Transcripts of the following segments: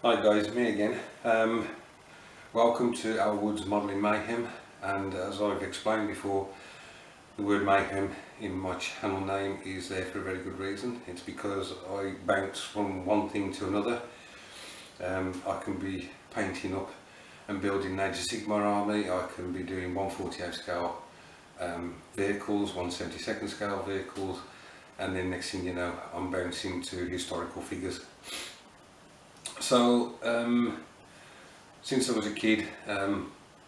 Hi guys, me again. Welcome to Our Woods Modelling Mayhem, and as I've explained before, the word mayhem in my channel name is there for a very good reason. It's because I bounce from one thing to another. I can be painting up and building Age of Sigmar army, I can be doing 1/48 scale vehicles, 1/72 scale vehicles, and then next thing you know I'm bouncing to historical figures. So since I was a kid,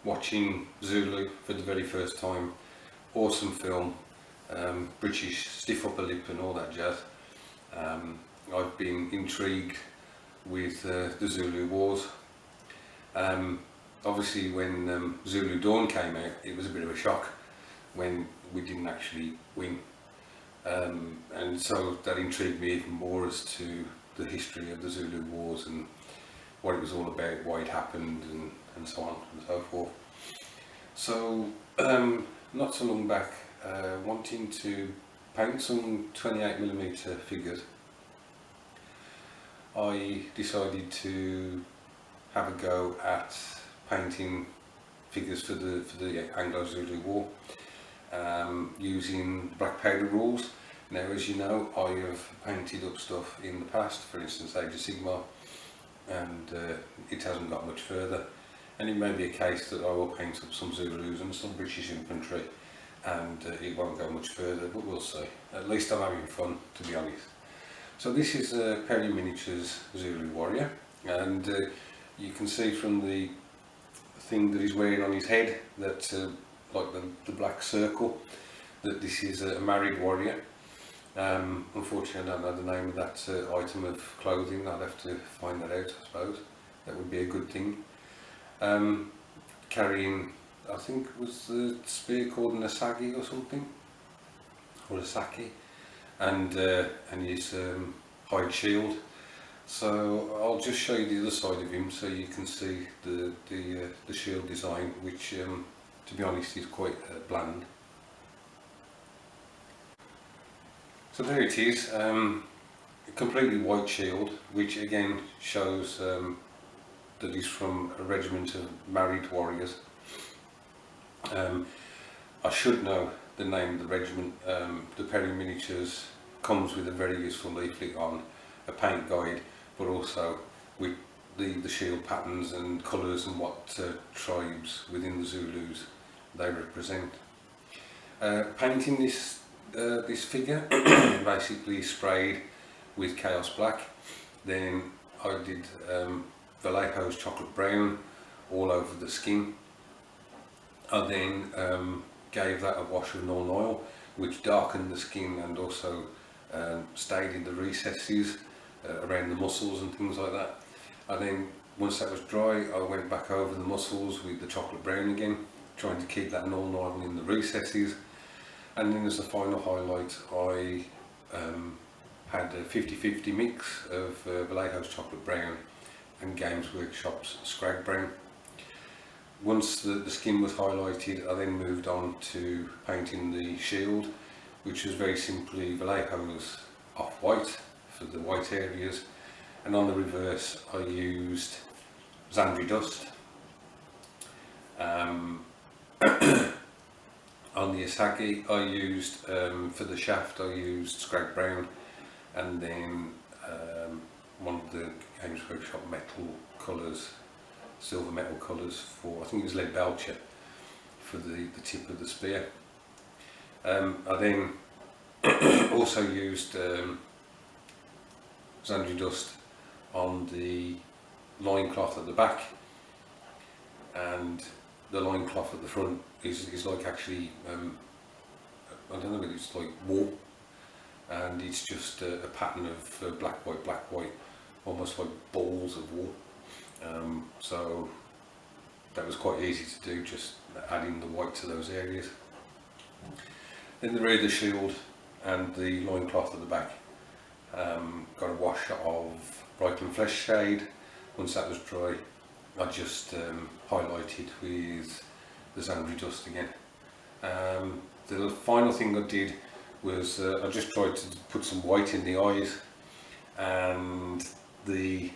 watching Zulu for the very first time, awesome film, British stiff upper lip and all that jazz. I've been intrigued with the Zulu wars. Obviously when Zulu Dawn came out, it was a bit of a shock when we didn't actually win, and so that intrigued me even more as to the history of the Zulu wars and what it was all about, why it happened, and so on and so forth. So not so long back, wanting to paint some 28mm figures, I decided to have a go at painting figures for the Anglo-Zulu War, using black powder rules. Now, as you know, I have painted up stuff in the past, for instance Age of Sigmar, and it hasn't got much further, and it may be a case that I will paint up some Zulus and some British infantry and it won't go much further, but we'll see. At least I'm having fun, to be honest. So this is Perry Miniatures Zulu Warrior, and you can see from the thing that he's wearing on his head, that like the black circle, that this is a married warrior. Unfortunately I don't know the name of that item of clothing. I'd have to find that out, I suppose. That would be a good thing. Carrying, I think it was the spear called an asagi or something, or a saki, and his hide shield. So I'll just show you the other side of him so you can see the shield design, which to be honest is quite bland. So there it is, a completely white shield, which again shows that he's from a regiment of married warriors. I should know the name of the regiment. The Perry Miniatures comes with a very useful leaflet on a paint guide, but also with the shield patterns and colours and what tribes within the Zulus they represent. Painting this figure, basically sprayed with Chaos Black. Then I did Vallejo's Chocolate Brown all over the skin. I then gave that a wash of Nuln Oil, which darkened the skin and also stayed in the recesses around the muscles and things like that. And then once that was dry, I went back over the muscles with the chocolate brown again, trying to keep that Nuln Oil in the recesses. And then as the final highlight, I had a 50-50 mix of Vallejo's Chocolate Brown and Games Workshop's Scrag Brown. Once the skin was highlighted, I then moved on to painting the shield, which was very simply Vallejo's off-white for the white areas, and on the reverse I used Zandri Dust. On the Asagi I used, for the shaft I used Scrag Brown, and then one of the Games Workshop metal colours, silver metal colours, for I think it was lead belcher for the tip of the spear. I then also used Zandri Dust on the loincloth at the back, and the loincloth at the front is like actually, I don't know whether it's like wool, and it's just a pattern of black, white, almost like balls of wool. So that was quite easy to do, just adding the white to those areas. Then the rear of the shield and the loincloth at the back, got a wash of Brighton Flesh Shade. Once that was dry, I just highlighted with the Zandri Dust again. The final thing I did was I just tried to put some white in the eyes, and the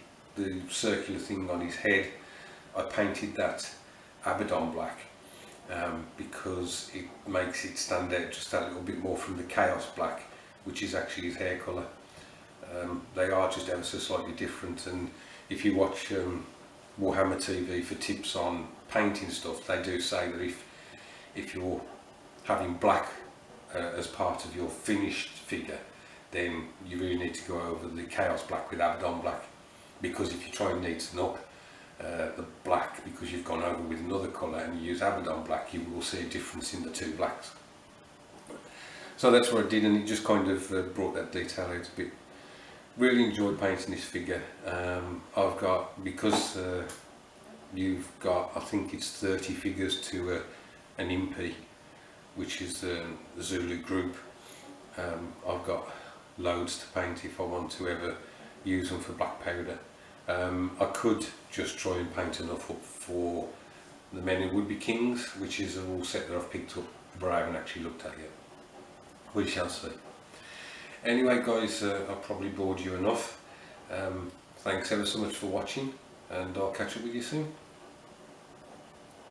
circular thing on his head, I painted that Abaddon black because it makes it stand out just a little bit more from the Chaos black, which is actually his hair colour. They are just ever so slightly different, and if you watch Warhammer TV for tips on painting stuff, they do say that if you're having black as part of your finished figure, then you really need to go over the Chaos black with Abaddon black, because if you try and neaten up the black because you've gone over with another colour and you use Abaddon black, you will see a difference in the two blacks. So that's what I did, and it just kind of brought that detail out a bit. Really enjoyed painting this figure. I've got, because you've got, I think it's 30 figures to an impi, which is the Zulu group. I've got loads to paint if I want to ever use them for black powder. I could just try and paint enough up for the Men Who Would Be Kings, which is a rule set that I've picked up but I haven't actually looked at yet. We shall see. Anyway guys, I've probably bored you enough. Thanks ever so much for watching, and I'll catch up with you soon.